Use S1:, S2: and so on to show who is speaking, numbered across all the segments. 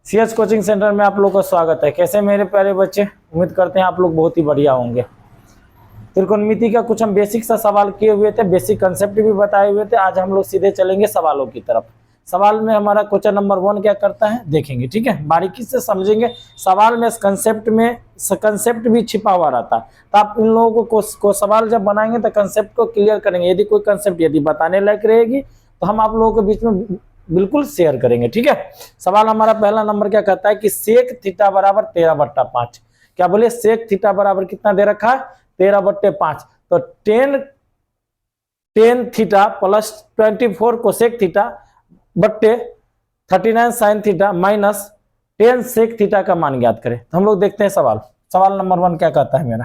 S1: CH coaching centre में आप लोग का स्वागत है। कैसे मेरे प्यारे बच्चे, उम्मीद करते हैं आप लोग बहुत ही बढ़िया होंगे। त्रिकोणमिति का कुछ हम बेसिक सा सवाल किए हुए थे, बेसिक कंसेप्ट भी बताए हुए थे। आज हम लोग सीधे चलेंगे सवालों की तरफ। सवाल में हमारा क्वेश्चन नंबर 1 क्या करता है देखेंगे, ठीक है, बारीकी से समझेंगे। सवाल में कंसेप्ट भी छिपा हुआ रहता है, तो आप इन लोगों को सवाल जब बनाएंगे तो कंसेप्ट को क्लियर करेंगे। यदि कोई कंसेप्ट यदि बताने लायक रहेगी तो हम आप लोगों के बीच में बिल्कुल शेयर करेंगे, ठीक है। सवाल हमारा पहला नंबर क्या कहता है कि सेक थीटा बराबर 13/5। क्या बोले, सेक थीटा बराबर कितना दे रखा है, 13/5। तो ten theta plus 24 cosec theta बट्टे 39 sine theta minus 10 sec theta का मान ज्ञात करें। तो हम लोग देखते हैं सवाल नंबर 1 क्या कहता है मेरा।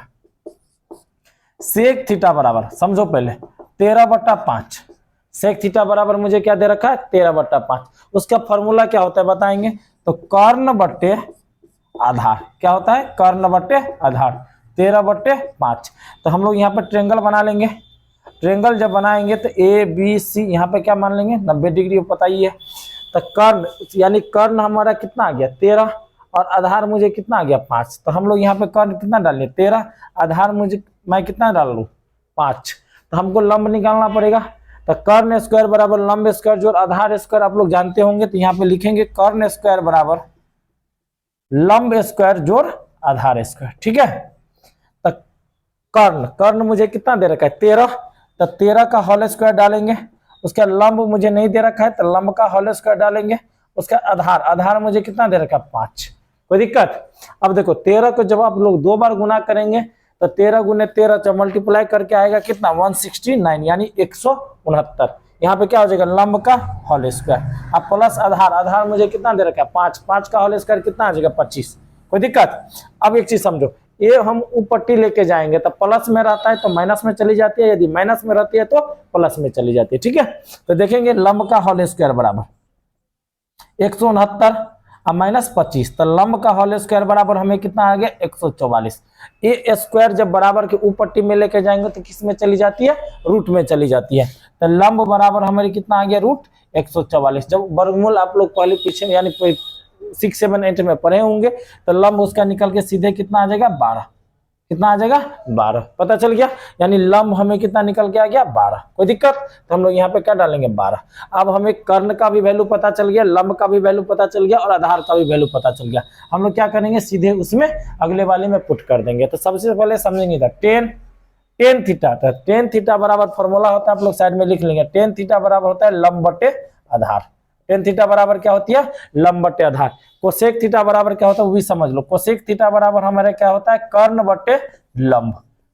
S1: सेक थीटा बराबर, समझो पहले, 13/5। सेक थीटा बराबर मुझे क्या दे रखा है, 13/5। उसका फॉर्मूला क्या होता है बताएंगे। तो कर्ण बट्टे आधार, क्या होता है, कर्ण बट्टे आधार, 13/5। तो हम लोग यहाँ पर ट्रेंगल बना लेंगे। ट्रेंगल जब बनाएंगे तो ए बी सी, यहाँ पे क्या मान लेंगे, 90 डिग्री, पता ही है। तो कर्ण यानी कर्ण हमारा कितना आ गया, 13, और आधार मुझे कितना आ गया, 5। तो हम लोग यहाँ पे कर्ण कितना डालें, 13, आधार मुझे मैं कितना डाल लूँ, 5। तो हमको लंब निकालना पड़ेगा। तो कर्ण स्क्वायर बराबर लंब स्क्वायर जोड़ आधार स्क्वायर, आप लोग जानते होंगे। तो यहाँ पे लिखेंगे कर्ण स्क्वायर बराबर लंब स्क्वायर जोड़ आधार स्क्वायर, ठीक है। तो कर्ण मुझे कितना दे रखा है, 13। तो 13 का होल स्क्वायर डालेंगे। उसका लंब मुझे नहीं दे रखा है, तो लंब का होल स्क्वायर डालेंगे। उसका आधार मुझे कितना दे रखा है, 5। कोई दिक्कत। अब देखो 13 को जब आप लोग 2 बार गुना करेंगे तो 13 गुने 13 जब मल्टीप्लाई करके आएगा कितना, 169 यानी 169। यहाँ पे क्या हो जाएगा, लंब का होल स्क्वायर। अब प्लस आधार मुझे कितना दे रखा है, 5 का होल स्क्वायर कितना आ जाएगा, 25। कोई दिक्कत। अब एक चीज समझो, ये हम ऊपट्टी लेके जाएंगे तो प्लस में रहता है तो माइनस में चली जाती है, यदि माइनस में रहती है तो प्लस में चली जाती है, ठीक है। तो देखेंगे लंब का होल स्क्वायर बराबर 169 और माइनस 25, तो लंब का होल स्क्वायर बराबर हमें कितना आ गया, 144। ये स्क्वायर जब बराबर के ऊपट्टी में लेके जाएंगे तो किस में चली जाती है, रूट में चली जाती है। तो लंब बराबर हमारी कितना आ गया, रूट 144। जब वर्गमूल आप लोग पहले पीछे यानी 6, 7, 8 में पढ़े होंगे तो लंब उसका निकल के सीधे कितना आ जाएगा, 12। कितना आ जाएगा, 12। पता चल गया, यानी लंब हमें कितना निकल के आ गया, 12। कोई दिक्कत। तो हम लोग यहाँ पे क्या डालेंगे, 12। अब हमें कर्ण का भी वैल्यू पता चल गया, लंब का भी वैल्यू पता चल गया और आधार का भी वैल्यू पता चल गया। हम लोग क्या करेंगे, सीधे उसमें अगले वाले में पुट कर देंगे। तो सबसे पहले समझेंगे था टेन थीटा। तो टेन थीटा बराबर फॉर्मूला होता है, आप लोग साइड में लिख लेंगे। टेन थीटा बराबर होता है लंब बटे आधार। टेन थीटा बराबर क्या होती है, लंब बटे आधार। कोसेक थीटा बराबर क्या होता है वो भी समझ लो। कोसेक थीटा बराबर हमारे क्या होता है, कर्ण बटे लंब,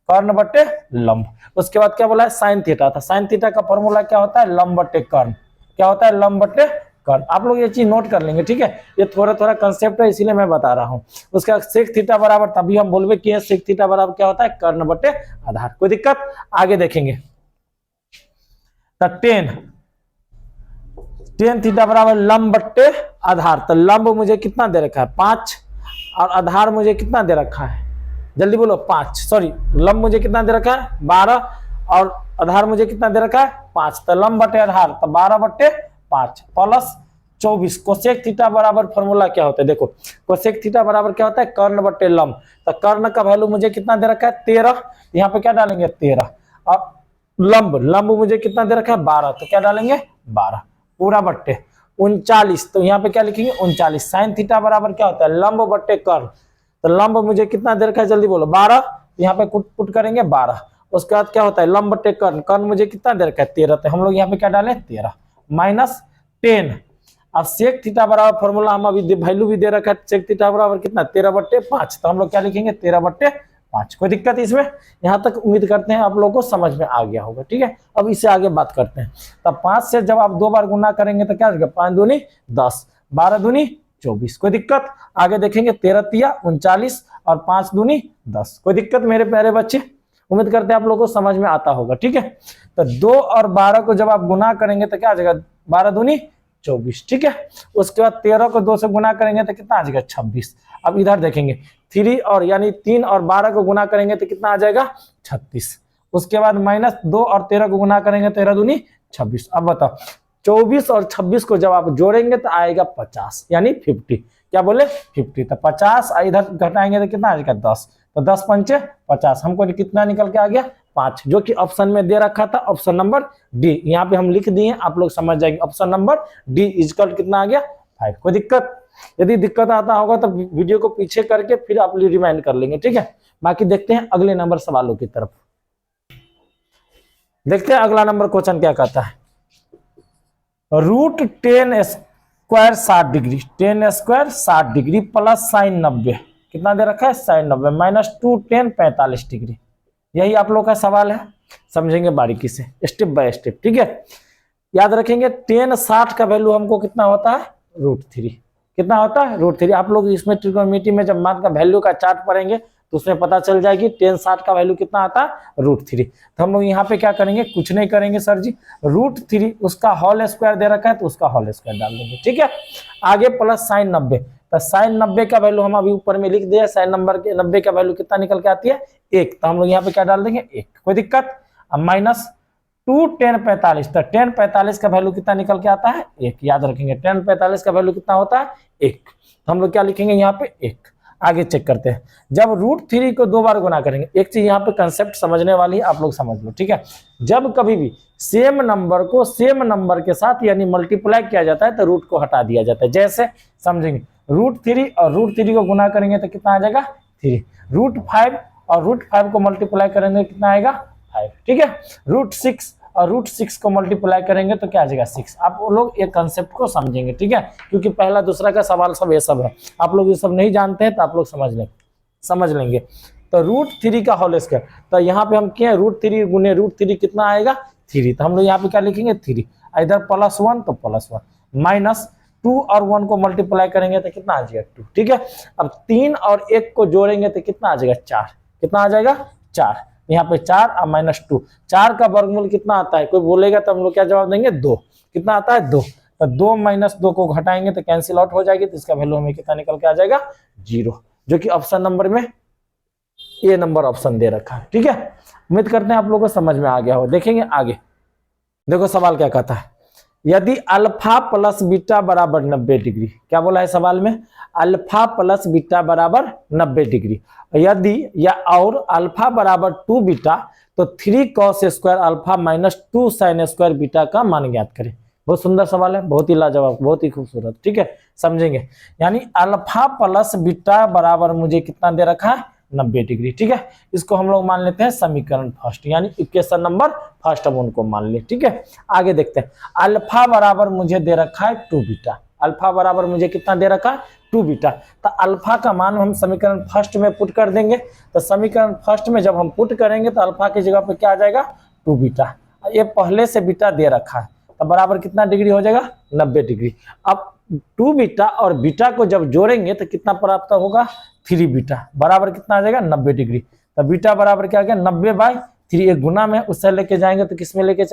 S1: कर्ण बटे लंब। उसके बाद क्या बोला है, साइन थीटा था। साइन थीटा का फॉर्मूला क्या होता है, लंब बटे कर्ण। क्या होता है, लंब बटे कर्ण। आप लोग ये चीज नोट कर लेंगे, ठीक है। ये थोड़ा कंसेप्ट है इसीलिए मैं बता रहा हूँ। उसका सेक थीटा बराबर तभी हम बोलबे कि सेक थीटा बराबर क्या होता है, कर्ण बटे आधार। कोई दिक्कत। आगे देखेंगे तो टेन थीटा बराबर लंब बट्टे आधार। तो लंब मुझे कितना दे रखा है, 5, और आधार मुझे कितना दे रखा है, जल्दी बोलो, 5। सॉरी, लंब मुझे कितना दे रखा है, 12, और आधार मुझे कितना दे रखा है, 5। तो लंब बटे आधार तो 12/5 प्लस 24। कोसेक थीटा बराबर फॉर्मूला क्या होता है, देखो कोसेक थीटा बराबर क्या होता है, कर्ण बटे लंब। तो कर्ण का वैल्यू मुझे कितना दे रखा है, 13। यहाँ पे क्या डालेंगे, 13। और लंब मुझे कितना दे रखा है, 12। तो क्या डालेंगे, 12 पूरा बट्टे 39। तो यहाँ पे क्या लिखेंगे, 39। साइन थीटा बराबर क्या होता है, लंब बट्टे कर्ण। तो लंब मुझे कितना दे रखा है, जल्दी बोलो, 12। यहाँ पे पुट करेंगे 12। उसके बाद क्या होता है, लंब बट्टे कर्ण। कर्ण मुझे कितना दे रखा है, 13। तो हम लोग यहाँ पे क्या डालें, 13 माइनस 10। अब सेक थीटा बराबर फॉर्मूला हम अभी वैल्यू भी दे रखा है, सेक थीटा बराबर कितना, 13/5। तो हम लोग क्या लिखेंगे, 13/5। कोई दिक्कत इसमें। यहाँ तक उम्मीद करते हैं आप लोगों को समझ में आ गया होगा, ठीक है। अब इससे आगे बात करते हैं। तब 5 से जब आप 2 बार गुना करेंगे तो क्या होगा, 5 दूनी 10, 12 दूनी 24। कोई दिक्कत। आगे देखेंगे 13 तिया 39 और 5 दूनी 10। कोई दिक्कत मेरे प्यारे बच्चे, उम्मीद करते हैं आप लोगों को समझ में आता होगा, ठीक है। तो 2 और 12 को जब आप गुना करेंगे तो क्या आ जाएगा, 12 दूनी 24, ठीक है। उसके बाद 13 को 2 से गुना करेंगे तो कितना आ जाएगा, 26। अब इधर देखेंगे 3 और यानी 3 और 12 को गुना करेंगे तो कितना आ जाएगा, 36। उसके बाद -2 और 13 को गुना करेंगे, 13 दूनी 26। अब बताओ 24 और 26 को जब आप जोड़ेंगे तो आएगा 50 यानी 50। क्या बोले 50। तो 50 इधर घटाएंगे तो कितना आ जाएगा 10। तो 10 पंचे 50, हमको कितना निकल के आ गया 5, जो कि ऑप्शन में दे रखा था ऑप्शन नंबर डी। यहाँ पे हम लिख दिए, आप लोग समझ जाएंगे। ऑप्शन नंबर डी इक्वल कितना आ गया 5। कोई दिक्कत? यदि दिक्कत आता होगा तो वीडियो को पीछे करके फिर आप रिमाइंड कर लेंगे, ठीक है। बाकी देखते हैं अगले नंबर सवालों की तरफ। देखते हैं अगला नंबर क्वेश्चन क्या कहता है। √10 square 60 degree, 10 square 60 degree plus sign 90, कितना दे रखा है साइन 90, -2 10 45 डिग्री। यही आप लोग का सवाल है, समझेंगे बारीकी से स्टेप बाय स्टेप, ठीक है। याद रखेंगे 10 60 का वैल्यू हमको कितना होता है √3, कितना होता है √3। आप लोग इसमें ट्रिग्नोमेट्री में जब मान का वैल्यू का चार्ट पढ़ेंगे तो उसमें पता चल जाएगी 10 60 का वैल्यू कितना आता है √3। तो हम लोग यहाँ पे क्या करेंगे, कुछ नहीं करेंगे सर जी, √3 उसका होल स्क्वायर दे रखा है तो उसका होल स्क्वायर डाल देंगे, ठीक है। आगे प्लस साइन 90, तो साइन 90 का वैल्यू हम अभी ऊपर में लिख दिया, साइन नंबर के 90 का वैल्यू कितना निकल के आती है 1, तो हम लोग यहाँ पे क्या डाल देंगे 1। कोई दिक्कत? अब -2 10 45, तो 10 45 का वैल्यू कितना निकल के आता है 1। याद रखेंगे 10 45 का वैल्यू कितना होता है 1, तो हम लोग क्या लिखेंगे यहाँ पे 1। आगे चेक करते हैं, जब √3 को 2 बार गुना करेंगे, एक चीज यहाँ पे कंसेप्ट समझने वाली है, आप लोग समझ लो, ठीक है। जब कभी भी सेम नंबर को सेम नंबर के साथ यानी मल्टीप्लाई किया जाता है तो रूट को हटा दिया जाता है। जैसे समझेंगे √3 और √3 को गुना करेंगे तो कितना आ जाएगा 3, √5 और √5 को मल्टीप्लाई करेंगे कितना आएगा 5, ठीक है। √6 और √6 को मल्टीप्लाई करेंगे तो क्या आ जाएगा 6। आप लोग ये कंसेप्ट को समझेंगे, ठीक है, क्योंकि पहला दूसरा का सवाल सब ये सब है, आप लोग ये सब नहीं जानते हैं तो आप लोग समझ लेंगे। तो √3 का होल स्क्वायर, तो यहाँ पे हम क्या √3 गुने √3 कितना आएगा 3, तो हम लोग यहाँ पे क्या लिखेंगे 3, इधर +1 तो +1, -2 और 1 को मल्टीप्लाई करेंगे तो कितना आ जाएगा 2, ठीक है। अब 3 और 1 को जोड़ेंगे तो कितना आ जाएगा 4, कितना आ जाएगा 4, यहाँ पे 4 और -2, 4 का वर्गमूल कितना आता है, कोई बोलेगा तो हम लोग क्या जवाब देंगे 2, कितना आता है 2, तो 2 - 2 को घटाएंगे तो कैंसिल आउट हो जाएगी, तो इसका वैल्यू हमें कितना निकल के आ जाएगा 0, जो कि ऑप्शन नंबर में ए नंबर ऑप्शन दे रखा है, ठीक है। उम्मीद करते हैं आप लोगों को समझ में आ गया हो। देखेंगे आगे, देखो सवाल क्या कहता है, यदि अल्फा प्लस बीटा बराबर 90 डिग्री, क्या बोला है सवाल में, अल्फा प्लस बीटा बराबर 90 डिग्री, यदि या और अल्फा बराबर 2 बीटा तो 3 cos square alpha -2 sin square beta का मान ज्ञात करें। बहुत सुंदर सवाल है, बहुत ही लाजवाब, बहुत ही खूबसूरत, ठीक है, समझेंगे। यानी अल्फा प्लस बीटा बराबर मुझे कितना दे रखा है 90 डिग्री, ठीक है। इसको हम लोग मान लेते हैं समीकरण फर्स्ट, यानी इक्वेशन नंबर फर्स्ट हम उनको मान ले, ठीक है। आगे देखते हैं, अल्फा बराबर मुझे दे रखा है 2 बीटा, अल्फा बराबर मुझे कितना दे रखा है 2 बीटा, तो अल्फा का मान हम समीकरण फर्स्ट में पुट कर देंगे। तो समीकरण फर्स्ट में जब हम पुट करेंगे तो अल्फा की जगह पे क्या आ जाएगा 2 बीटा, ये पहले से बीटा दे रखा है, तो बराबर कितना डिग्री हो जाएगा 90 डिग्री। अब 2 बीटा और बीटा को जब जोड़ेंगे तो कितना प्राप्त होगा 3 बीटा, बराबर कितना आ जाएगा 90 डिग्री। तो बीटा बराबर क्या आ गया 90/3, एक गुना में उससे लेके जाएंगे तो किसमें लेके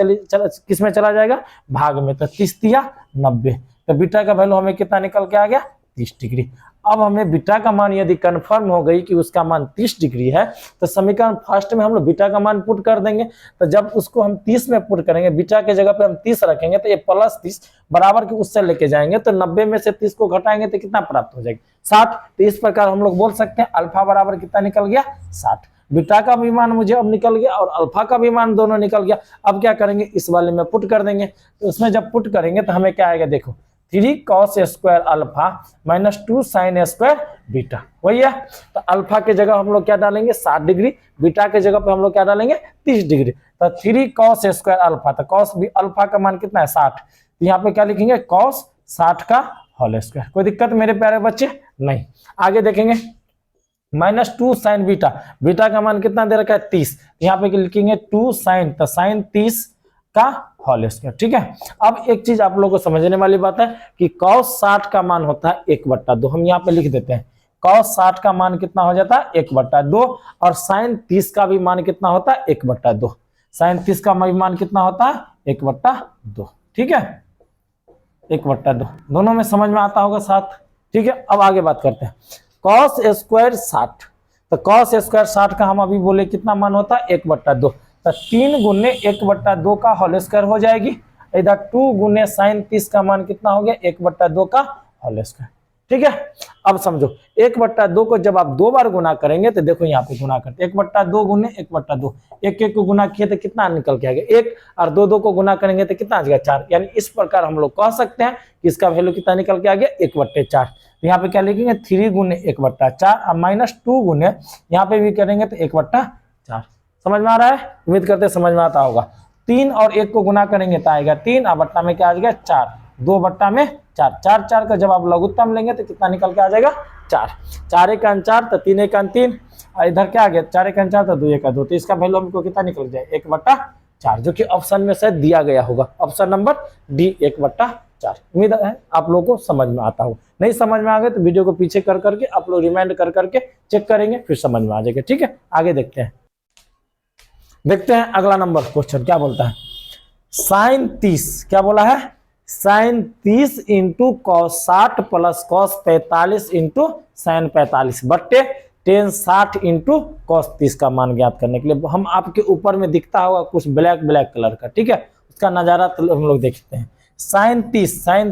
S1: किसमें चला जाएगा भाग में, तो 30 × 90, तो बीटा का वैल्यू हमें कितना निकल के आ गया 30 डिग्री। अब हमें बीटा का मान यदि कंफर्म हो गई कि उसका मान 30 डिग्री है तो समीकरण फर्स्ट में हम लोग बीटा का मान पुट कर देंगे। तो जब उसको हम 30 में पुट करेंगे, बीटा के जगह पे हम 30 रखेंगे तो ये +30 बराबर के उससे लेके जाएंगे, तो 90 में से 30 को घटाएंगे तो कितना प्राप्त हो जाएगा 60। तो इस प्रकार हम लोग बोल सकते हैं अल्फा बराबर कितना निकल गया 60। बीटा का भी मान मुझे अब निकल गया और अल्फा का भी मान दोनों निकल गया। अब क्या करेंगे, इस वाले में पुट कर देंगे। तो उसमें जब पुट करेंगे तो हमें क्या आएगा, देखो 3 cos square alpha -2 sin square beta, वही है। तो अल्फा के जगह हम लोग क्या डालेंगे 60 डिग्री, बीटा के जगह पे हम लोग क्या डालेंगे 30 डिग्री। तो 3 cos स्क्वायर अल्फा, तो cos भी अल्फा का मान कितना है 60, तो यहाँ पे क्या लिखेंगे cos 60 का होल स्क्वायर। कोई दिक्कत मेरे प्यारे बच्चे नहीं। आगे देखेंगे -2 sin बीटा, बीटा का मान कितना दे रखा है 30, यहाँ पे लिखेंगे 2 sin, तो sin 30 का होल स्क्वायर, ठीक है। अब एक चीज आप लोगों को समझने वाली बात है कि cos 60 का मान होता है 1/2, हम यहाँ पे लिख देते हैं cos 60 का मान कितना हो जाता है 1/2, और sin 30 का भी मान कितना होता है 1/2, sin 30 का मान कितना होता है 1/2, ठीक है, 1/2, दोनों में समझ में आता होगा साथ, ठीक है। अब आगे बात करते हैं cos स्क्वायर 60, तो cos स्क्वायर 60 का हम अभी बोले कितना मान होता है 1/2, तो 3 × 1/2 का होल स्क्वायर हो जाएगी, इधर 2 गुने साइन 30 का मान कितना हो गया 1/2 का होल स्क्वायर। ठीक है, अब समझो 1/2 को जब आप 2 बार गुना करेंगे तो देखो यहाँ पे गुना करते 1/2 गुने 1/2, 1 को गुना किए तो कितना निकल के आ गया 1, और 2 को गुना करेंगे तो कितना आ जाएगा 4। यानी इस प्रकार हम लोग कह सकते हैं कि इसका वैल्यू कितना निकल के आ गया 1/4। तो यहाँ पे क्या लिखेंगे 3 गुने 1/4 और -2 गुने यहाँ पे भी करेंगे तो 1/4। समझ में आ रहा है? उम्मीद करते समझ में आता होगा। 3 और 1 को गुना करेंगे तो आएगा 3 और बट्टा में क्या आ जाएगा 4, 2 बट्टा में 4, 4 का जब आप लघुत्तम लेंगे तो कितना निकल के आ जाएगा 4, 4 1 4 तो 3 1 3, और इधर क्या आ गया 4 1 4 तो 2 1 2, तो इसका वैल्यू हमको कितना निकल जाए 1/4, जो कि ऑप्शन में शायद दिया गया होगा, ऑप्शन नंबर डी 1/4। उम्मीद है आप लोगों को समझ में आता हो। नहीं समझ में आ गए तो वीडियो को पीछे कर करके आप लोग रिमाइंड कर करके चेक करेंगे, फिर समझ में आ जाएगा। ठीक है, आगे देखते हैं अगला नंबर क्वेश्चन क्या बोलता है। साइन 30 क्या बोला है, sine 30 into cos 60 plus cos 45 into sine 45 बट्टे टेन 60 इंटू कॉस 30 का मान ज्ञात करने के लिए। हम आपके ऊपर में दिखता होगा कुछ ब्लैक ब्लैक कलर का, ठीक है, उसका नजारा तो हम लोग देखते हैं। साइन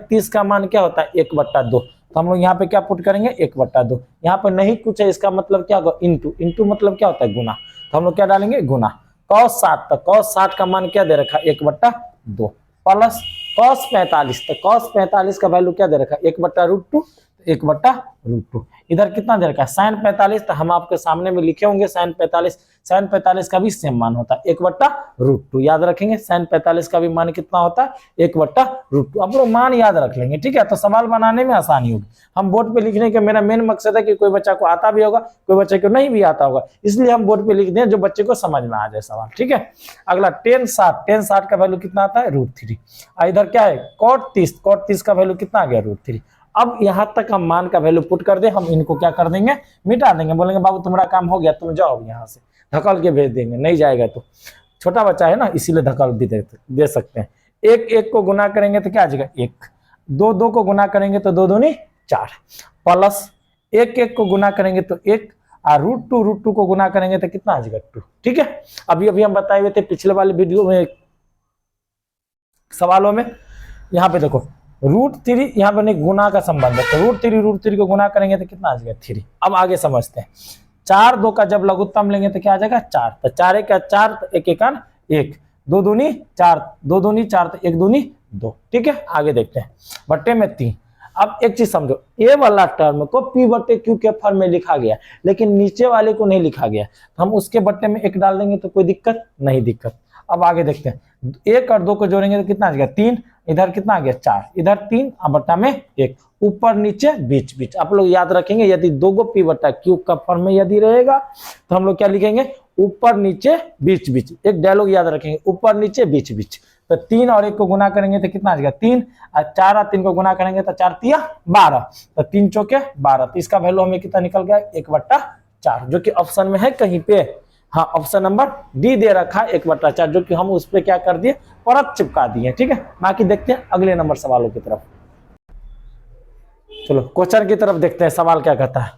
S1: 30 का मान क्या होता है 1/2, तो हम लोग यहाँ पे क्या पुट करेंगे 1/2। यहाँ पे नहीं कुछ है, इसका मतलब क्या होगा इंटू मतलब क्या होता है गुना, तो हम लोग क्या डालेंगे गुना। कॉस 60, तो कॉस 60 का मान क्या दे रखा 1/2 प्लस कॉस 45, तो कॉस 45 का वैल्यू क्या दे रखा 1/√2, 1/√2। इधर कितना दे रखा है साइन 45, तो हम आपके सामने में लिखे होंगे साइन 45 का भी सेम मान होता है 1/√2। याद रखेंगे साइन 45 का भी मान कितना होता है 1/√2। आप लोग मान याद रख लेंगे, ठीक है, तो सवाल बनाने में आसानी होगी। हम बोर्ड पे लिखने का मेरा मेन मकसद है कि कोई बच्चा को आता भी होगा, कोई बच्चे को नहीं भी आता होगा, इसलिए हम बोर्ड पे लिख दें जो बच्चे को समझ में आ जाए सवाल। ठीक है, अगला टेन 60 का वैल्यू कितना आता है √3। इधर क्या है कॉट 30 का वैल्यू कितना आ गया √3। अब यहां तक हम मान का वैल्यू पुट कर दे, हम इनको क्या कर देंगे मिटा देंगे, बोलेंगे बाबू तुम्हारा काम हो गया तुम जाओ, यहाँ से धकल के भेज देंगे। नहीं जाएगा तो छोटा बच्चा है ना, इसीलिए धकल भी दे सकते हैं। 1 को गुना करेंगे तो क्या आ जाएगा 1, 2 को गुना करेंगे तो 2 दूनी 4 प्लस 1 को गुना करेंगे तो 1 और √2 को गुना करेंगे तो कितना आ जाएगा 2। ठीक है, अभी हम बताए हुए थे पिछले वाले वीडियो में सवालों में। यहाँ पे देखो √3 यहाँ पर गुना का संबंध है, तो √3 को गुना करेंगे तो कितना आ जाएगा 3। अब आगे समझते हैं। 4 2 का जब लघुत्तम लेंगे तो क्या आ जाएगा 4, तो 4 1 4 तो 1 1 1, 2 दूनी 4, 2 दूनी 4 तो 1 दूनी 2। ठीक है, आगे देखते हैं बट्टे में 3। अब एक चीज समझो, ए वाला टर्म को P/Q के फॉर्म में लिखा गया, लेकिन नीचे वाले को नहीं लिखा गया, तो हम उसके बट्टे में 1 डाल देंगे तो कोई दिक्कत नहीं दिक्कत। अब आगे देखते हैं, 1 और 2 को जोड़ेंगे तो कितना आ जाएगा 3, इधर कितना आ गया 4, इधर 3 और बट्टा में 1, ऊपर नीचे बीच। आप लोग याद रखेंगे यदि 2 को P/Q का फॉर्म में यदि रहेगा तो हम लोग क्या लिखेंगे ऊपर नीचे बीच। एक डायलॉग याद रखेंगे ऊपर नीचे बीच। तो 3 और 1 को गुना करेंगे तो कितना आ जाएगा 3, और 4 और 3 को गुना करेंगे तो 4 3 12, तो 3 चौके 12, तो इसका वैल्यू हमें कितना निकल गया 1/4, जो कि ऑप्शन में है कहीं पे। हाँ, ऑप्शन नंबर डी दे रखा है 1/4, जो कि हम उस पर क्या कर दिए परत चिपका दिए। ठीक है, बाकी देखते हैं अगले नंबर सवालों की तरफ। चलो क्वेश्चन की तरफ देखते हैं, सवाल क्या कहता है।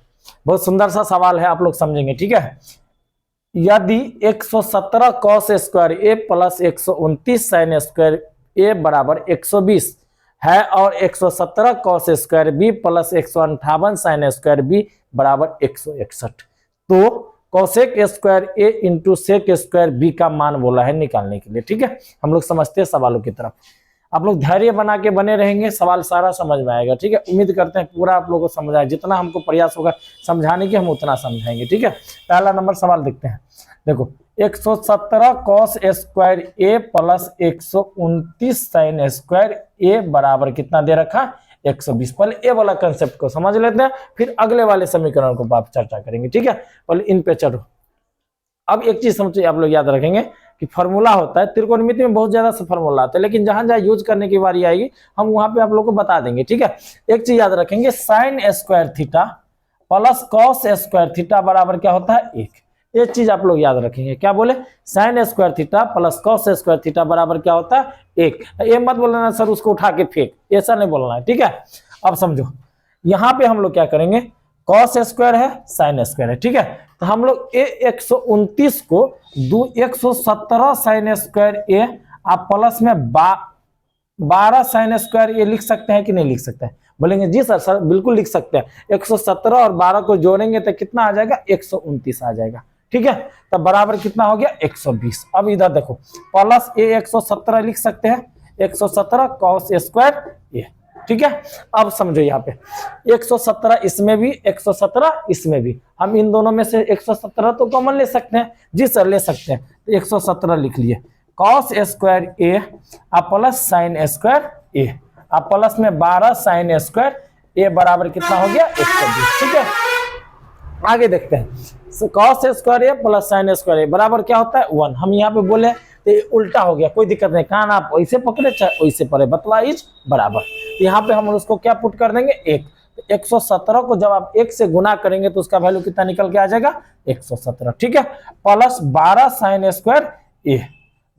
S1: बहुत सुंदर सा सवाल है, आप लोग समझेंगे। ठीक है, यदि 117 cos square A plus 129 sine square A बराबर 120 है और 117 cos square B plus 158 sine square B बराबर 161, तो cosec square A into sec square B का मान बोला है निकालने के लिए। ठीक है, हम लोग समझते हैं सवालों की तरफ। आप लोग धैर्य बना के बने रहेंगे, सवाल सारा समझ में आएगा। ठीक है, उम्मीद करते हैं पूरा आप लोगों को समझ आए, जितना हमको प्रयास होगा समझाने की हम उतना समझाएंगे। ठीक है, पहला नंबर सवाल देखते हैं। देखो 117 cos square A plus 129 sine square A बराबर कितना दे रखा 120। पहले ए वाला कंसेप्ट को समझ लेते हैं, फिर अगले वाले समीकरण को आप चर्चा करेंगे। ठीक है, पहले इन पे चलो। अब एक चीज समझिए, आप लोग याद रखेंगे कि फॉर्मूला होता है, त्रिकोणमिति में बहुत ज्यादा से फॉर्मूला आता है, लेकिन जहां जहां यूज करने की बारी आएगी हम वहां पे आप लोग को बता देंगे। ठीक है, एक चीज याद रखेंगे, sine square theta plus cos square theta बराबर क्या होता है 1। एक चीज आप लोग याद रखेंगे, क्या बोले sine square theta plus cos square theta बराबर क्या होता है 1। ये मत बोलना सर उसको उठा के फेंक, ऐसा नहीं बोलना है। ठीक है, अब समझो यहाँ पे हम लोग क्या करेंगे, कॉस स्क्वायर है साइन स्क्वायर है। ठीक है, तो हम लोग 129 को 117 साइन स्क्वायर ए आप प्लस में 12 साइन स्क्वायर ये लिख सकते हैं कि नहीं लिख सकते हैं? बोलेंगे जी सर, सर बिल्कुल लिख सकते हैं। 117 और 12 को जोड़ेंगे तो कितना आ जाएगा? 129 आ जाएगा। ठीक है, तब बराबर कितना हो गया? 120। अब इधर देखो, प्लस ये 117 लिख सकते हैं, 117 कॉस स्क्वायर ये। ठीक है, अब समझो यहाँ पे 117 इसमें भी, 117 इसमें भी, हम इन दोनों में से 117 तो कॉमन ले सकते हैं। जी सर ले सकते हैं, तो 117 लिख लिए, कॉस स्क्वायर ए आप प्लस साइन स्क्वायर ए, आप प्लस में 12 साइन स्क्वायर ए बराबर कितना हो गया? 120। ठीक है, आगे देखते हैं, cos square A plus sine square A बराबर क्या होता है? 1। हम यहाँ पे बोले तो ये उल्टा हो गया, कोई दिक्कत नहीं, कान आप वैसे पकड़े चाहे वैसे पड़े, बतला इज बराबर। तो यहाँ पे हम उसको क्या पुट कर देंगे? 1। 117 को जब आप 1 से गुना करेंगे तो उसका वैल्यू कितना निकल के आ जाएगा? 117। ठीक है, प्लस 12 साइन स्क्वायर ए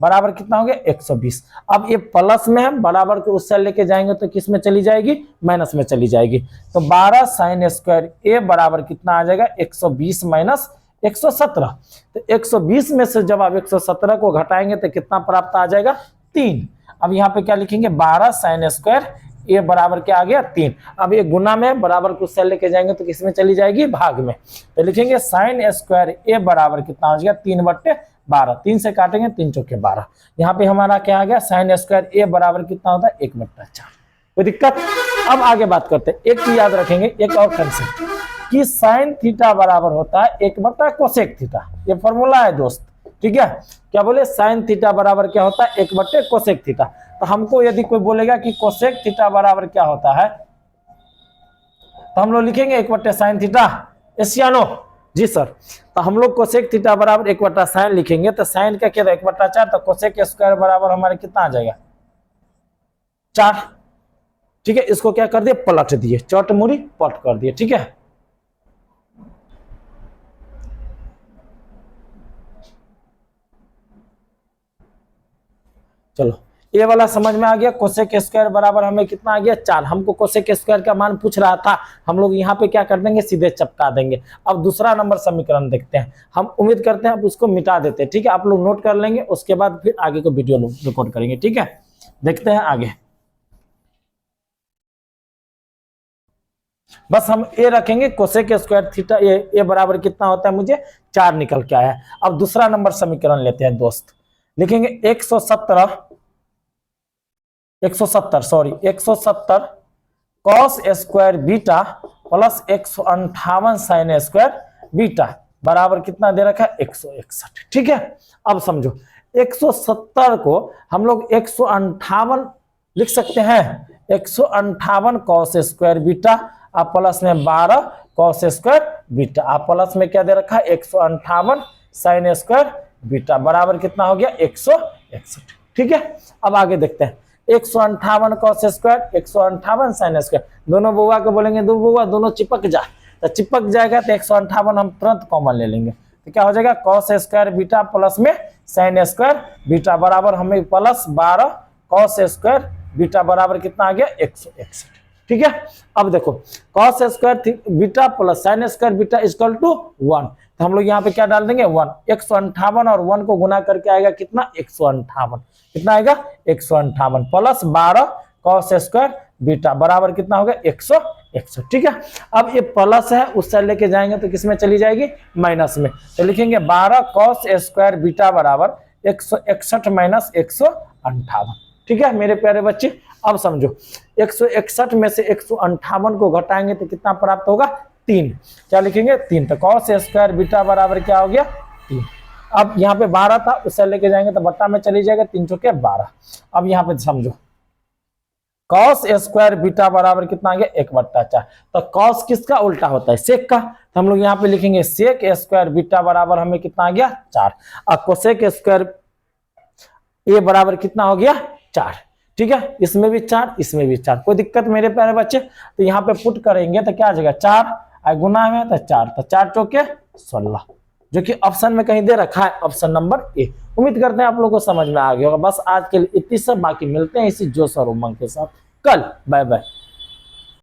S1: बराबर कितना हो गया? 120। अब ये प्लस में है, बराबर को उससे लेके जाएंगे तो किस में चली जाएगी? माइनस में चली जाएगी। तो 12 साइन स्क्वायर ए बराबर कितना आ जाएगा? 120 माइनस 117। तो 120 में से जब आप 117 को घटाएंगे तो कितना प्राप्त आ जाएगा? 3। अब यहाँ पे क्या लिखेंगे? 12 साइन स्क्वायर ए बराबर क्या आ गया? 3। अब ये गुना में, बराबर को उससे लेके जाएंगे तो किस में चली जाएगी? भाग में। तो लिखेंगे साइन स्क्वायर ए बराबर कितना हो जाएगा? 3/12। 3 से काटेंगे, 3 चौके 12। यहाँ पे हमारा क्या आ गया? साइन स्क्वायर ए बराबर कितना होता है? 1/4। कोई दिक्कत? अब आगे बात करते हैं, एक चीज याद रखेंगे, एक और कंसेप्ट कि साइन थीटा बराबर होता है 1 कोसेक थीटा। ये फॉर्मूला है दोस्त। ठीक है, क्या बोले? साइन थीटा बराबर क्या होता है? 1 कोसेक थीटा। तो हमको यदि कोई बोलेगा कि कोसेक थीटा बराबर क्या होता है, तो हम लोग लिखेंगे 1 साइन थीटा। एशियानो जी सर, तो हम लोग कोसेक थीटा बराबर 1 साइन लिखेंगे, तो साइन का क्या था? 1/4। तो कोसेक स्क्वायर बराबर हमारे कितना आ जाएगा? 4। ठीक है, इसको क्या कर दिए? पलट दिए, चट मुड़ी पट कर दिए। ठीक है, चलो ये वाला समझ में आ गया। कोसेक स्क्वायर बराबर हमें कितना आ गया? 4। हमको कोसेक स्क्वायर का मान पूछ रहा था, हम लोग यहाँ पे क्या कर देंगे? सीधे चपका देंगे। अब दूसरा नंबर समीकरण देखते हैं, हम उम्मीद करते हैं आप उसको मिटा देते हैं। ठीक है, आप लोग नोट कर लेंगे, उसके बाद फिर आगे को वीडियो रिकॉर्ड करेंगे। ठीक है, देखते हैं आगे। बस हम ए रखेंगे, कोसेक स्क्वायर थीटा ए बराबर कितना होता है? मुझे 4 निकल के आया। अब दूसरा नंबर समीकरण लेते हैं दोस्त, लिखेंगे 170 cos square beta plus 158 sine square beta बराबर कितना दे रखा है? 161। ठीक है, अब समझो 170 को हम लोग 158 लिख सकते हैं। 158 कॉस स्क्वायर बीटा आप प्लस में 12 कॉस स्क्वायर बीटा, आप प्लस में क्या दे रखा है? 158 साइन स्क्वायर बीटा बराबर कितना हो गया? 161। ठीक है, अब आगे देखते हैं, 158 कॉस स्क्वायर 158 साइन स्क्वायर, दोनों बुआ को बोलेंगे दो बुआ दोनों चिपक जा, तो चिपक जाएगा तो 158 हम तुरंत कॉमन ले लेंगे, तो क्या हो जाएगा? कॉस स्क्वायर बीटा प्लस में साइन स्क्वायर बीटा बराबर हमें प्लस 12 कॉस स्क्वायर बीटा बराबर कितना आ गया? 161। ठीक है, अब देखो cos square beta plus sine square beta equal to 1, तो हम लोग यहाँ पे क्या डाल देंगे? 1। 158 और 1 को गुना करके आएगा कितना? 158। कितना आएगा? 158 प्लस 12 कॉस स्क्वायर बीटा बराबर कितना होगा? 161। ठीक है, अब ये प्लस है उससे लेके जाएंगे तो किसमें चली जाएगी? माइनस में, तो लिखेंगे 12 कॉस स्क्वायर बीटा बराबर 161 माइनस 158। ठीक है मेरे प्यारे बच्चे, अब समझो 161 में से 158 को घटाएंगे तो कितना प्राप्त होगा? 3। क्या लिखेंगे? 3। तो कॉस स्क्वायर बीटा बराबर क्या हो गया? 3। अब यहाँ पे 12 था उससे लेके जाएंगे तो बट्टा में चली जाएगा, 3 चौके 12। अब यहाँ पे समझो कॉस स्क्वायर बीटा बराबर कितना आ गया? 1/4। तो कॉस किसका उल्टा होता है? सेक का, तो हम लोग यहाँ पे लिखेंगे सेक स्क्वायर बीटा बराबर हमें कितना आ गया? 4। और कोसेक स्क्वायर ए बराबर कितना हो गया? 4। ठीक है, इसमें भी 4 इसमें भी 4, कोई दिक्कत मेरे प्यारे बच्चे? तो यहाँ पे पुट करेंगे तो क्या आ जाएगा? 4 गुना में तो 4, तो 4 चौके 16, जो कि ऑप्शन में कहीं दे रखा है, ऑप्शन नंबर ए। उम्मीद करते हैं आप लोगों को समझ में आ गया होगा। बस आज के लिए इतनी सब, बाकी मिलते हैं इसी जोश और उमंग के साथ कल। Bye bye.